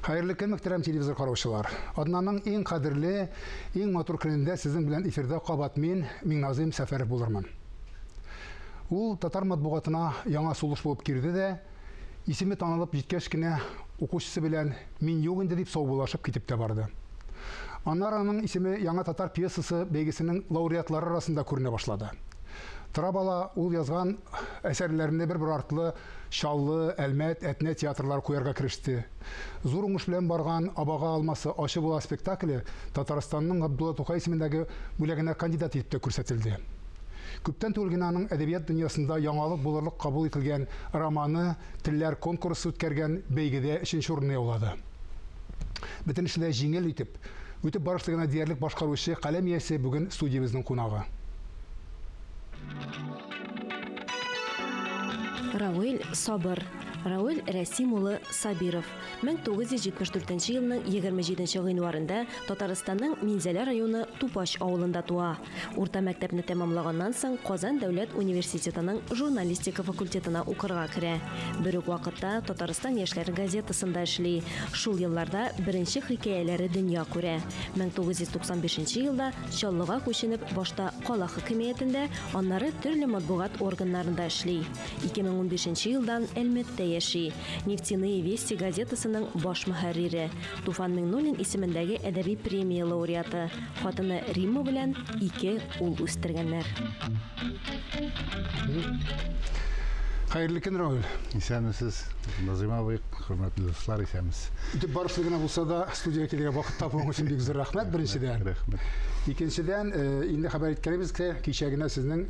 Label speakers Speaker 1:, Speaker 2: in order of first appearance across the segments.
Speaker 1: Hayırlı kın muhterem televizor караучылар. Adnanның иң кадерле, иң матур көнендә сезнең белән эфирдә кабат мин Миңназыйм Сәфәров булырмын. Ул татар матбугатына яңа сулыш булып кирде дә, исеме танылып җиткәч кенә укучысы белән мин юк инде дип саубуллашып китеп тә барды. Аннары аның исеме яңа татар пьесасы бәйгесенең лауреатлары арасында күренә башлады. Тырабала ул язган әсәрләрендә бер артлы Шаллы, Әлмәт, Әтнә театрлар куярга киреште. Зур уңыш белән барган Абага алмасы ачы була спектакле Татарстанның Габдулла Тукай исемендәге бүлегенә кандидат итеп күрсәтелде. Күптән түгел генә аның әдәбият дөньясында яңалык булырлык кабул ителгән романы телләр конкурсы үткәргән бәйгедә 3нче урынны яулады. Бөтен эшләр җиңел итеп, үтеп барышлыгына диярлек башкаручы каләм иясе бүген студиябызның кунагы.
Speaker 2: Рауил Сабыр. Рауил Рәсим улы Сабиров. 1974 елның 27 гыйнварында Татарстанның Минзәлә районы Тупаш авылында туа. Урта мәктәпне тәмамлаганнан соң Казан дәүләт университетының журналистика факультетына укырга керә. Бер үк вакытта Татарстан яшьләр газетасында эшли. Шул елларда беренче хикәяләре дөнья күрә. 1995 елда Чаллыга күченеп, башта кала хакимиятендә, аннары төрле матбугат органнарында эшли. 2015 елдан Әлмәттә яши. Нефтяные вести газетасының баш мөхәррире. Туфан Миңнуллин исемендәге әдәби премия лауреаты. Хатыны Римма белән 2 ул үстергәннәр.
Speaker 1: Hayırlı kın Raul.
Speaker 3: İsәнмесез, Назыйма абый, хөрмәтле дуслар, исәнмез.
Speaker 1: Үтеп барышлыгына булса да студиягә килергә вакыт табуың өчен бик зур рәхмәт беренчедән.
Speaker 3: Рәхмәт.
Speaker 1: Икенчедән, инде хәбәр иткәнебезгә, кичә генә сезнең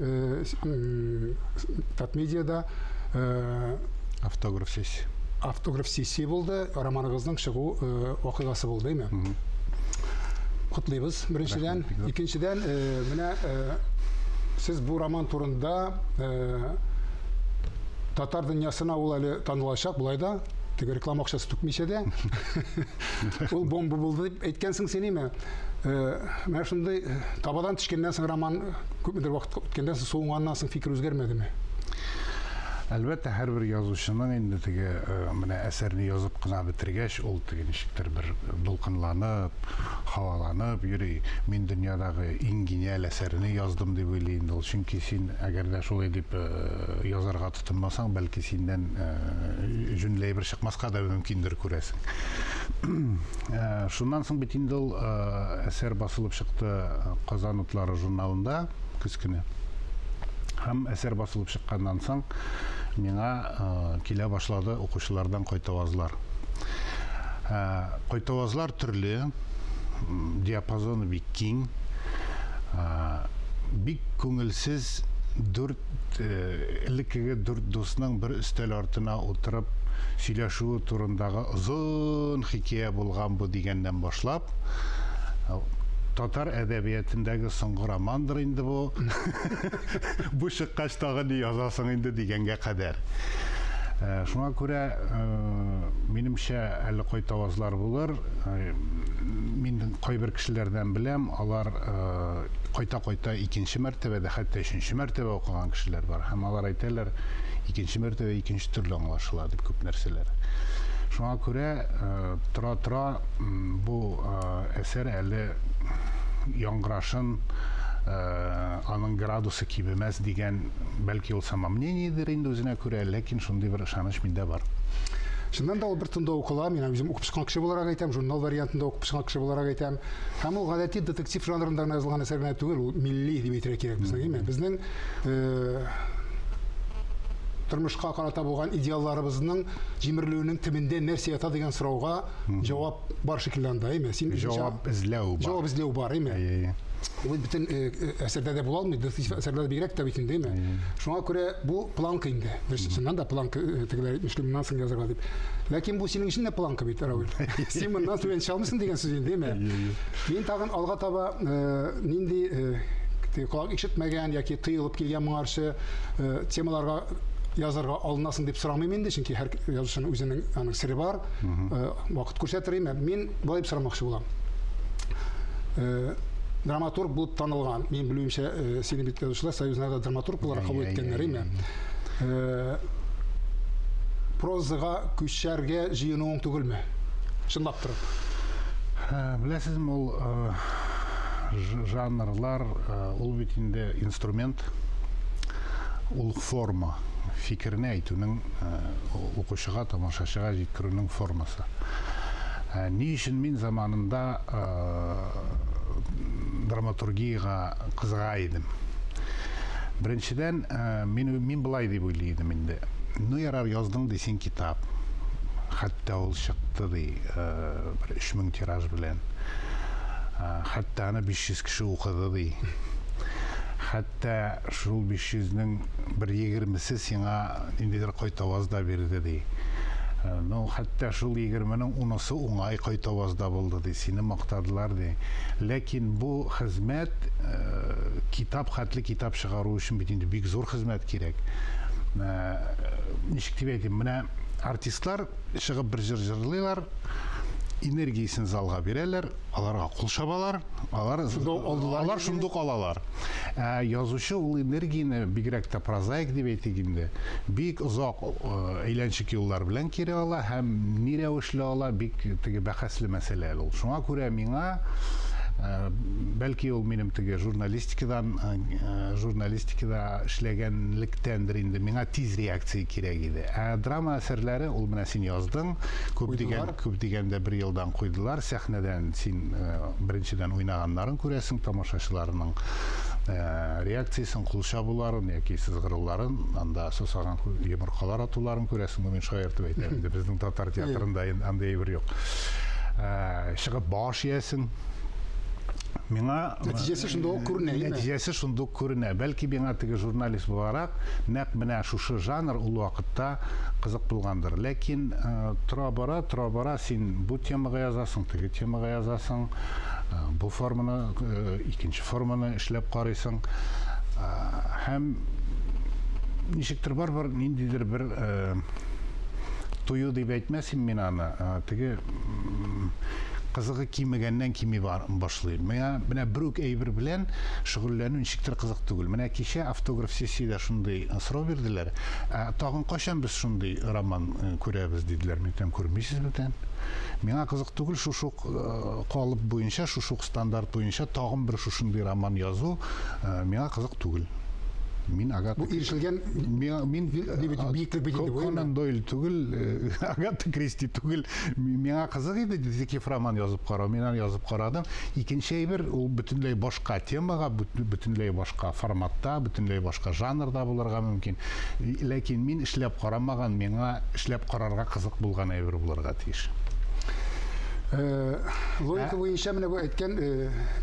Speaker 1: Татмедиада автограф сессия булды, романыгызның чыгу вакыйгасы булды, әйме? Котлыйбыз беренчедән. Икенчедән, менә сез бу роман турында татар дөньясына ул әле танылачак, булай да, теге реклама акчасы түкмичә дә. Ул бомба булды дип әйткәнсең син, әйме? Менә шундый табадан төшкәннән соң роман күпмедер вакыт үткәндән соң суынганнан соң фикер үзгәрмәдеме?
Speaker 3: Әлбәттә, һәрбер язучының инде теге менә әсәрне язып кына бетергәч, ул теге ничектер бер дулкынланып, һаваланып йөри. Мин дөньядагы иң гениаль әсәрне яздым дип уйлый инде ул. Чөнки син әгәр дә шулай дип язарга тотынмасаң, бәлки синнән җүнләй бер чыкмаска да мөмкиндер, күрәсең. Шуннан соң бит инде ул әсәр басылып чыкты Казан утлары журналында көз көне. Һәм әсәр басылып чыкканнан соң миңа килә башлады укучылардан кайтавазлар. Кайтавазлар төрле, диапазоны бик киң, бик күңелсез, элеккеге 4 дусның бер өстәл артына утырып сөйләшү турындагы озын хикәя булган бу дигәннән башлап, татар әдәбиятындагы соңгы романдыр инде бу. Бу чыккач тагы ни язасың инде дигәнгә кадәр. Шуңа күрә минемчә әле кайтавазлар булыр. Мин кайбер кешеләрдән беләм, алар кайта-кайта икенче мәртәбәдә, хәтта 3нче мәртәбә укыган кешеләр бар. Һәм алар әйтәләр, икенче мәртәбә икенче төрле аңлашыла дип күп нәрсәләр. Шуңа күрә тора бу әсәр әле яңгырашын, аның градусы кибемәс дигән, бәлки ул самомнениедер инде үзенә күрә, ләкин шундый бер ышаныч миндә бар.
Speaker 1: Шуннан да ул бер тында укыла, мин үзем укып чыккан кеше буларак әйтәм, журнал вариантында укып чыккан кеше буларак әйтәм. Һәм ул гадәти детектив жанрында язылган әсәр генә түгел, ул милли дип әйтергә кирәк безнең, әйме? Безнең тормышка карата булган идеалларыбызның җимерелүенең төбендә нәрсә ята дигән сорауга җавап бар шикелле анда, әйме? Син
Speaker 3: җавап эзләү бар.
Speaker 1: Әйме? Ул бөтен әсәрдә дә була алмый, әсәрләрдә бигрәк тә бит инде, әйме? Шуңа күрә бу планка инде. Берсеннән дә планка тегеләр мөмкиннән соң язарга дип. Ләкин бу синең өчен дә планка бит, Раул. Син моннан түбән чалмыйсың дигән сүз инде, әйме? Мин тагын алга таба нинди колак ишетмәгән яки тыелып килгән моңарчы темаларга язарга алынасың дип сорамыйм инде, чөнки һәр язучының үзенең аның сире бар. Вакыт күрсәтер инде. Мин болай дип сорамакчы булам. Драматург булып танылган. Мин белүемчә, сине бит язучылар союзында драматург буларак кабул иткәннәр, әйме? Прозага күчәргә җыенуың түгелме? Шынлап тұрып.
Speaker 3: Білесізім, ол жанрлар, ол бетінде инструмент, ол форма, фикіріне айтуның оқушыға, тамашашыға жеткіруінің формасы. Не үшін мен заманында драматургияға қызыға едім. Біріншіден, мен былай деп ойлайдым енді. Ну ярар яздың десен китап. Хатта ол шықты дей, 3000 тираж білен. Хатта аны 500 кіші оқыды дей. Хатта шул 500-нің бір 20-сі сеңа ендедер қойтавазда берді дей. Ну, хатта шул 20-нің 10-сы оңай қойтавазда болды дей, сені мақтадылар дей. Ләкин бұл қызмет, хатлы китап шығару үшін бетінде бик зор қызмет керек. Нешік деп айтайын, мына артистлар шығып бір жырлайлар, энергиясын залға берелер, аларға қол шабалар, алар шундук алалар. Язушы ол энергияны бигрәк тә прозаик деп әйтегенде, бик озак әйләнчек юллар белән кире ала һәм ни рәвешле ала, бик теге бәхәсле мәсьәлә ул. Шуңа күрә миңа бәлки ул минем теге журналистикада эшләгәнлектәндер инде, миңа тиз реакция кирәк иде. Драма әсәрләре ул менә син яздың, күп дигәндә 1 елдан куйдылар, сәхнәдән син беренчедән уйнаганнарын күрәсең, тамашачыларның реакциясын, кулчабуларын яки сызгыруларын, анда сосаган йомыркалар атуларын күрәсең. Мен шаяртып әйтәм, безнең татар театрында андай бер юк. Чыгып баш иясең. Миңа
Speaker 1: нәтижесі шундук күренә. Бәлки миңа теге журналист буларак, нәкъ менә шушы жанр ул вакытта кызык булгандыр. Ләкин тора бара син бу темага язасың, теге темага язасың, бу форманы, икенче форманы эшләп карыйсың. Һәм ничектер бар ниндидер бер тою дип әйтмәсем мин аны, теге кызыгы кимегәннән кими башлый. Менә бер әйбер белән шөгыльләнү ничектер кызык түгел. Менә кичә автограф сессияда шундый сорау бирделәр. Тагын качан без шундый роман күрәбез диделәр. Мен күрмисез бүтән. Миңа кызык түгел шушы калып буенча, шушы стандарт буенча тагын бер шушындый роман язу миңа кызык түгел. Мин Агата... Бу ирешелгән биеклек бигенде
Speaker 3: Конан Дойль түгел, Агата Кристи түгел. Миңа кызык иде детектив роман язып карау. Мин аны язып карадым. Икенче әйбер ул бөтенләй башка темага, бөтенләй башка форматта, бөтенләй башка жанрда булырга мөмкин. Ләкин мин эшләп карамаган, миңа эшләп карарга кызык булган әйбер булырга тиеш.
Speaker 1: Логика буенча менә бу әйткән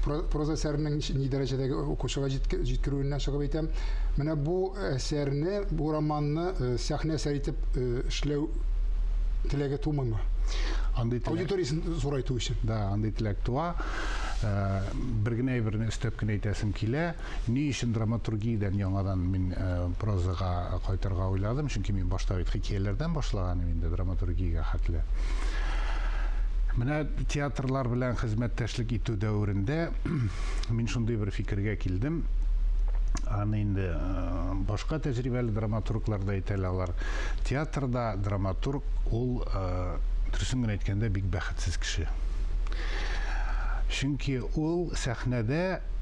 Speaker 1: проза әсәренең ни дәрәҗәдәге укучыга җиткерүеннән чыгып әйтәм, менә бу әсәрне, бу романны сәхнә әсәр итеп эшләү теләге тумыймы? Аудиториясын зурайту өчен.
Speaker 3: Да, андый теләк туа. Бер генә әйберне өстәп кенә әйтәсем килә. Ни өчен драматургиядан яңадан мин прозага кайтырга уйладым, чөнки мин башта бит хикәяләрдән башлаганым инде драматургиягә хәтле. Менә театрлар белән хезмәттәшлек итү дәверендә мин шундый бер фикергә килдем. Аны инде башка тәҗрибәле драматурглар да әйтәләр. Театрда драматург ул дөресен генә әйткәндә бик бәхетсез кеше. Чөнки ул сәхнәдә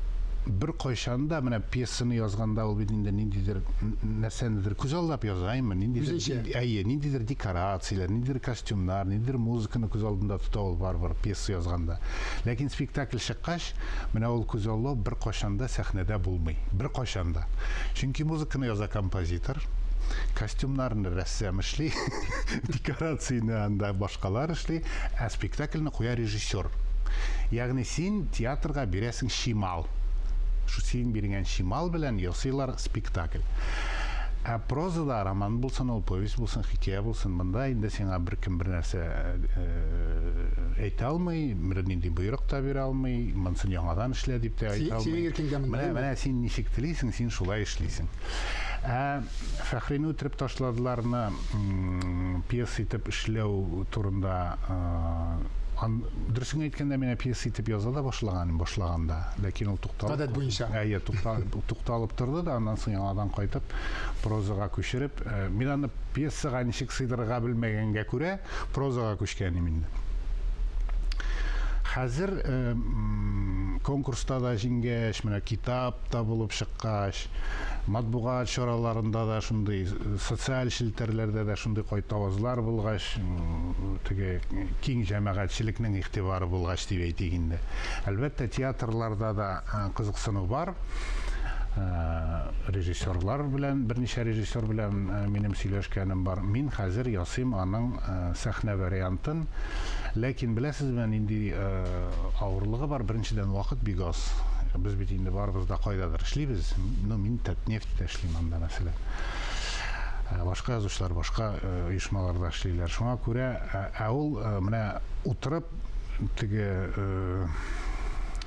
Speaker 3: бер кайчанда менә пьесаны язганда ул бит инде ниндидер нәрсәнедер күз алдап язаймы, ниндидер декорациялар, ниндидер костюмнар, ниндидер музыканы күз алдында тота ул бар пьеса язганда. Ләкин спектакль чыккач, менә ул күз алдап бер кайчанда сәхнәдә булмый. Бер кайчанда. Чөнки музыканы яза композитор, костюмнарны рәссам эшли, декорацияны анда башкалар эшли, ә спектакльне куя режиссер. Ягъни син театрга бирәсең шимал. Шу син биргән шимал белән ясыйлар спектакль. Ә прозада роман булсын, ул повесть булсын, хикәя булсын, монда инде сиңа беркем бер нәрсә әйтә алмый, бер нинди боерык та бирә алмый, монсын яңадан эшлә дип тә әйтә алмый. Менә син ничек телисең, син шулай эшлисең. Фәхрине үтереп ташладыларны пьеса итеп эшләү турында дөресен әйткәндә мин пьеса итеп яза да башлаганда, ләкин ул тукталып торды да, аннан соң яңадан кайтып прозага күчереп, мин аны пьесага ничек сыйдырырга белмәгәнгә күрә прозага күчкәнем инде. Хәзер конкурста да җиңгәч, менә китап та булып чыккач, матбугат чараларында да шундый, социаль челтәрләрдә дә шундый кайтавызлар булгач, теге киң җәмәгатьчелекнең игътибары булгач дип әйтик инде. Әлбәттә, театрларда да кызыксыну бар. Режиссерлар белән, берничә режиссер белән минем сөйләшкәнем бар. Мин хәзер ясыйм аның сәхнә вариантын. Ләкин беләсезме, нинди авырлыгы бар. Беренчедән, вакыт бик аз. Без бит инде барыбыз да кайдадыр эшлибез. Мин Татнефтьтә эшлим анда мәсәлән. Башка язучылар башка оешмаларда эшлиләр. Шуңа күрә ул менә утырып теге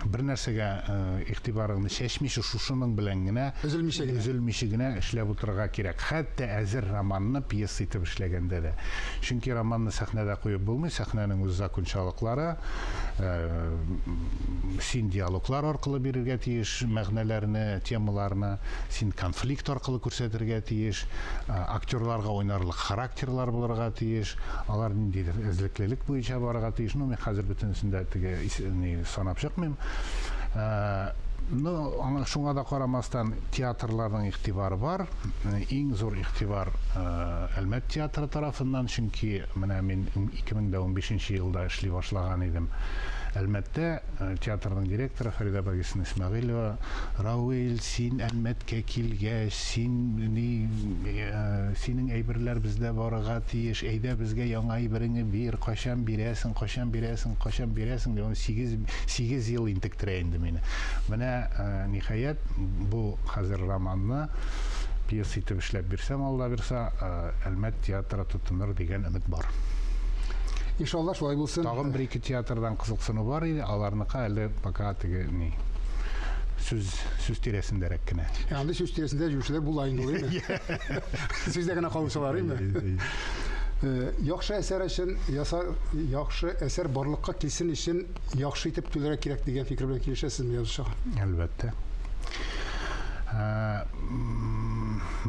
Speaker 3: бер нәрсәгә игътибарыңны чәчмичә шушының белән генә өзелмичә генә эшләп утырырга кирәк. Хәтта әзер романны пьеса итеп эшләгәндә дә. Чөнки романны сәхнәдә куеп булмый, сәхнәнең үз закончалыклары, син диалоглар аркылы бирергә тиеш мәгънәләрне, темаларны, син конфликт аркылы күрсәтергә тиеш, актерларга уйнарлык характерлар булырга тиеш, алар ниндидер эзлеклелек буенча барырга тиеш. Мин хәзер бөтенсендә теге санап чыкмыйм. Шуңа да карамастан театрларның игътибары бар. Иң зур игътибар Әлмәт театры тарафыннан, чөнки менә мин 2015 елда эшли башлаган идем. Әлмәттә театрның директоры Фарида Багисын Исмәгыйлова: "Рауил, син Әлмәткә килгәч, синең әйберләр бездә барырга тиеш. Әйдә безгә яңа әйбереңне бир, качан бирәсең, качан бирәсең, качан бирәсең" дип 8 ел интектерә инде мине. Менә ниһаять бу хәзер романны пьеса итеп эшләп бирсәм, Алла бирсә, Әлмәт театры тотыныр дигән өмет бар.
Speaker 1: Иншалла шулай булсын.
Speaker 3: Тагын бер-ике театрдан кызыксыну бар иде, аларныкы әле пока теге сүз тирәсендәрәк кенә.
Speaker 1: Анда сүз тирәсендә җүшләр була инде, әйме? Сүздә генә калышалар, әйме? Яхшы әсәр өчен, яхшы әсәр барлыкка килсен өчен яхшы итеп түләргә кирәк дигән фикер белән килешәсезме, язучыга?
Speaker 3: Әлбәттә.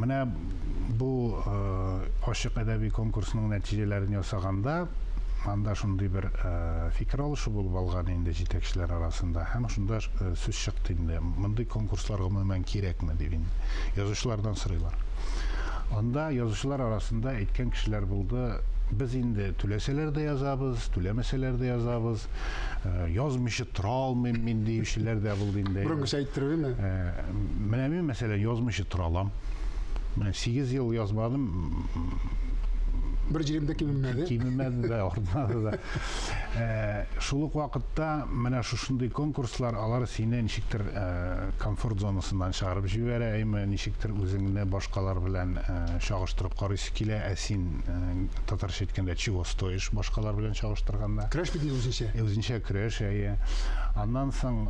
Speaker 3: Менә бу ачык әдәби конкурсның нәтиҗәләрен ясаганда, анда шундый бер фикер алышы булып алган инде җитәкчеләр арасында. Һәм шунда сүз чыкты инде. Мондый конкурслар гомумән кирәкме дип инде. Язучылардан сорыйлар. Анда язучылар арасында әйткән кешеләр булды: "Без инде түләсәләр дә язабыз, түләмәсәләр дә язабыз. Язмыйча тора алмыйм мин" диючеләр дә булды инде.
Speaker 1: Бұрынғыша әйттірбеме?
Speaker 3: Менә мин мәсәлән язмыйча тора алам. Менә 8 ел язмадым.
Speaker 1: Бер җиремдә
Speaker 3: кимемәде дә, артмады да. Шул ук вакытта менә шушындый конкурслар алар сине ничектер комфорт зонасыннан чыгарып җибәрә, әйме ничектер үзеңне башкалар белән чагыштырып карыйсы килә, син татарча әйткәндә чего стоишь башкалар белән чагыштырганда.
Speaker 1: Көрәш бит үзенчә.
Speaker 3: Үзенчә көрәш, әйе. Аннан соң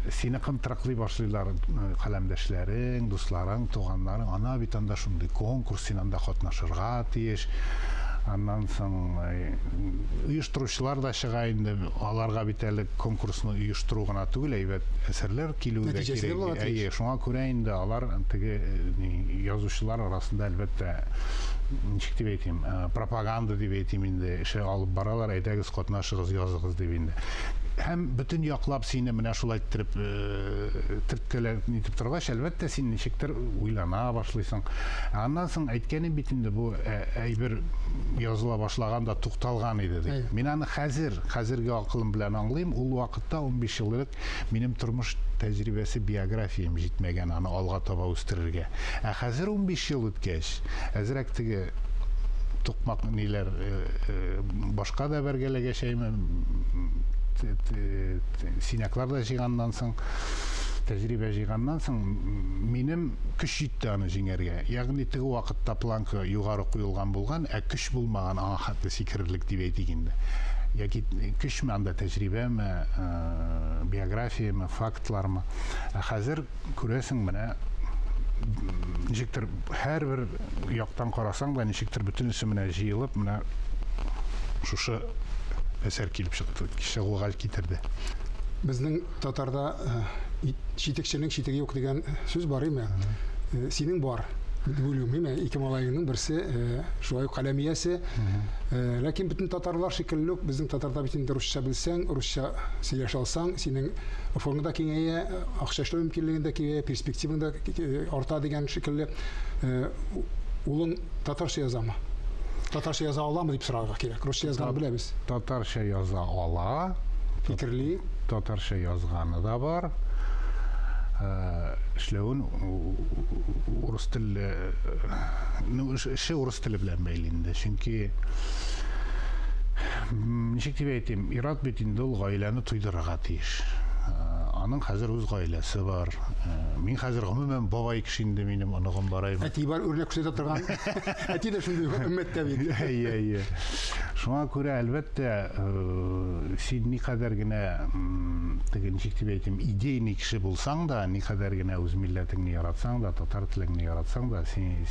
Speaker 3: сине кымтыраклый башлыйлар каләмдәшләрең, дусларың, туганнарың. Ана бит анда шундый конкурс, син анда катнашырга тиеш. Аннан соң оештыручылар да чыга инде. Аларга бит әле конкурсны оештыру гына түгел, әйбәт әсәрләр килү дә кирәк. Әйе, шуңа күрә инде алар теге язучылар арасында әлбәттә ничек дип әйтим, пропаганда дип әйтим инде, эше алып баралар, әйдәгез катнашыгыз, языгыз дип инде. Һәм бөтен яклап сине менә шулай итеп төрткәләп нитеп торгач, әлбәттә син ничектер уйлана башлыйсың. Аннан соң әйткәнем бит инде бу әйбер языла башлаганда тукталган иде дип. Мин аны хәзерге акылым белән аңлыйм. Ул вакытта 15 еллык минем тормыш тәҗрибәсе, биографиям җитмәгән аны алга таба үстерергә. Хәзер 15 ел үткәч, әзрәк теге тукмак ниләр башка да бергәләгәчәйме, синяклар да җыйганнан соң, тәҗрибә җыйганнан соң, минем көч җитте аны җиңәргә. Ягъни теге вакытта планка югары куелган булган, көч булмаган, аңа хәтле сикерлек дип әйтик инде. Яки көчме анда тәҗрибәме, биографиямы, фактлармы. Хәзер күрәсең менә ничектер һәрбер яктан карасаң да ничектер бөтенесе менә җыелып, менә шушы әсәр килеп чыкты, чыгуга китерде.
Speaker 1: Безнең татарда җитәкченең читеге юк дигән сүз бар име? Синең бар. Bölümü men iki malayının birisi şuay kalemiyesi. Lakin bütün Tatarlar şekillik bizim Tatarda bütün Rusça bilsen, Rusça söyleş alsan, senin formunda kengeye, akşaşlı mümkünlüğündeki perspektifinde orta degen şekilde ulun Tatarca yazama. Tatarca yaza ala mı deyip sırağa gerek. Rusça yazganı bilemiz.
Speaker 3: Tatarcha yaza ala.
Speaker 1: Fikirli.
Speaker 3: Tatarcha yazganı da var. İşlevun Rus tili, Rus tili bilen beylinde. Çünkü nişik diye aytayım, İrat bütünde ol gaileni tuydurağa tiyiş. Anın hazır öz gailesi var. Min hazır gümümen babay kişinde benim anıgım barayım.
Speaker 1: Eti var örnek kuşeta turgan. Eti de şimdi ümmette bir.
Speaker 3: Ey. Şuna göre elbette sen ne kadar gene nişik diye aytayım, ideyni kişi bulsan da, ne kadar gene öz milletini yaratsan da, Tatar tilini yaratsan da,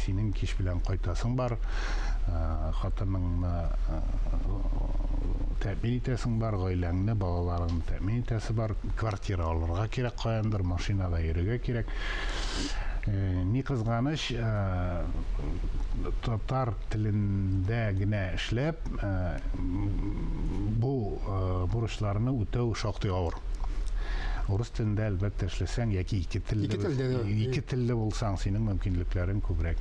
Speaker 3: senin kiş bilen koytasın var. Hatanın təmin etəsin var, gailəni, balalarını təmin etəsi var, kvartira alırğa kerek qoyandır, maşinada yürüge kerek. Ne kızganış, Tatar tilinde gine işlep, bu buruşlarını ötev şoqtı ağır. Rus tilinde elbette işlesen, iki tilde bulsan senin mümkünlüklerin kübrek.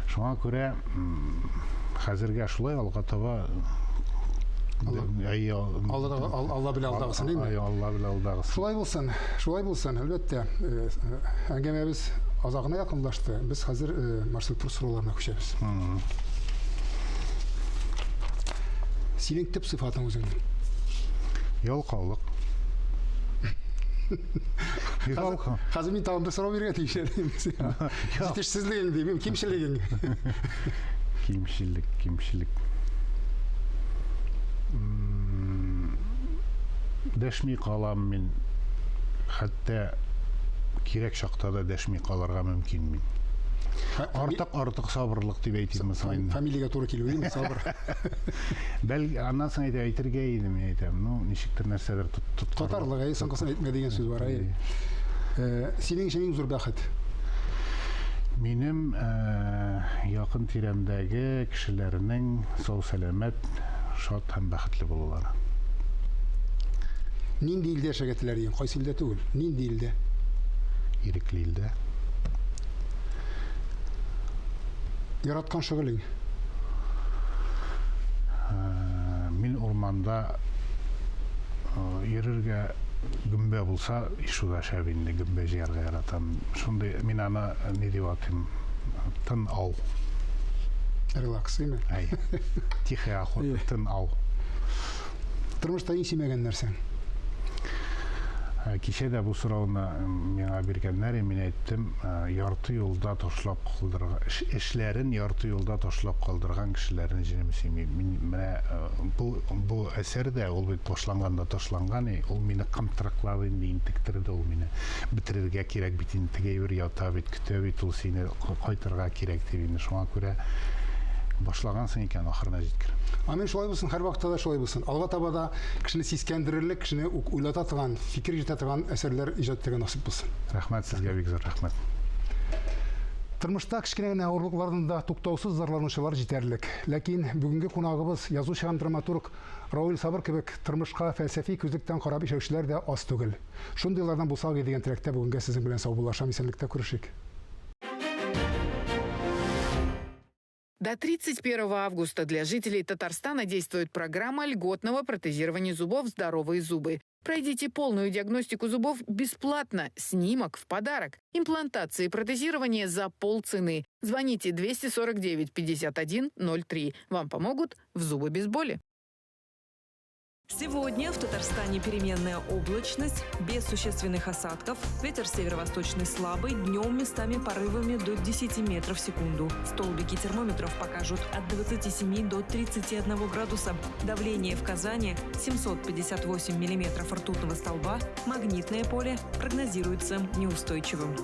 Speaker 3: Şuna göre hazırga şulay alga taba
Speaker 1: Allah bile aldağısın değil mi?
Speaker 3: Allah bile aldağısın.
Speaker 1: Şulay bulsan elbette. Engememiz azağına yakınlaştı. Biz hazır Marcel Proust sorularına köşeriz. Senin tip sıfatın özünün?
Speaker 3: Yalqavlık.
Speaker 1: Hazır min tamamda soru bir yetişelim. Yetişsizliğin diyeyim, kimşiliğin.
Speaker 3: Kimşilik. Deşmi qalam min, hatta kirek şaqta da deşmi qalarga mümkün min. Artıq sabırlıq deyip aytayım mesela.
Speaker 1: Familiyaga to'g'ri kelib, değil mi? Sabır.
Speaker 3: Bel andan soň aytırga edim, aytam. No, nişiktir narsalar tut.
Speaker 1: Tatarlığa sen qasın aytma degan söz var. Senin işin zor baxet.
Speaker 3: Benim yakın tiremdagi kişilerinin sağ selamet, şad hem baxtli bolaları.
Speaker 1: Nindi ilde yaşagettiler yiyin, qaysi ilde tugul? Nindi ilde?
Speaker 3: İrikli ilde.
Speaker 1: Yaratkan şögülün?
Speaker 3: Min ormanda yürürge gümbe bulsa işuda şebinde gümbe yerge yaratan. Şimdi min ana ne diyotim? Tın av.
Speaker 1: Relax değil mi?
Speaker 3: Ay. Tihe ahot, tın av.
Speaker 1: Tırmışta in siymegenler nersen?
Speaker 3: Kişe de bu sırağına bana birkenler emin ettim. Yartı yolda toşlap kaldırgan, eşlerin yartı yolda toşlap kaldırgan kişilerin jinimisi. Bu eser de ol bir toşlanganda toşlangan, ol meni kamtırıkladı deyin tiktirdi, ol meni bitirirge kerek bitin tigeyver yata bit kütübe bit ol seni kaytırga kerek debini. Şuna göre başlagansın eken ahırına jetkir.
Speaker 1: Amin şolay bulsun, her vaqtta da şolay bulsun. Alga tabada kişini siskendirirlik, kişini uylata fikir jeta eserler ijat etegen nasip bulsun.
Speaker 3: Rahmat sizge bek zor rahmat.
Speaker 1: Tırmışta kişkinegene ağırlıklardan da tuktawsız zarlanışlar jeterlik. Lakin bugünkü konağımız yazıcı hem dramaturg Raul Sabır kebek tırmışka felsefi közlükten qarab işeüşler de az tugul. Şundaylardan bulsaq edigen tilekte bugünkü sizin bilen sağ bulaşam esenlikte көрüşik.
Speaker 4: До 31 августа для жителей Татарстана действует программа льготного протезирования зубов «Здоровые зубы». Пройдите полную диагностику зубов бесплатно, снимок в подарок. Имплантации и протезирование за полцены. Звоните 249 51 03. Вам помогут в зубы без боли.
Speaker 5: Сегодня в Татарстане переменная облачность, без существенных осадков. Ветер северо-восточный слабый, днем местами порывами до 10 метров в секунду. Столбики термометров покажут от 27 до 31 градуса. Давление в Казани 758 миллиметров ртутного столба. Магнитное поле прогнозируется неустойчивым.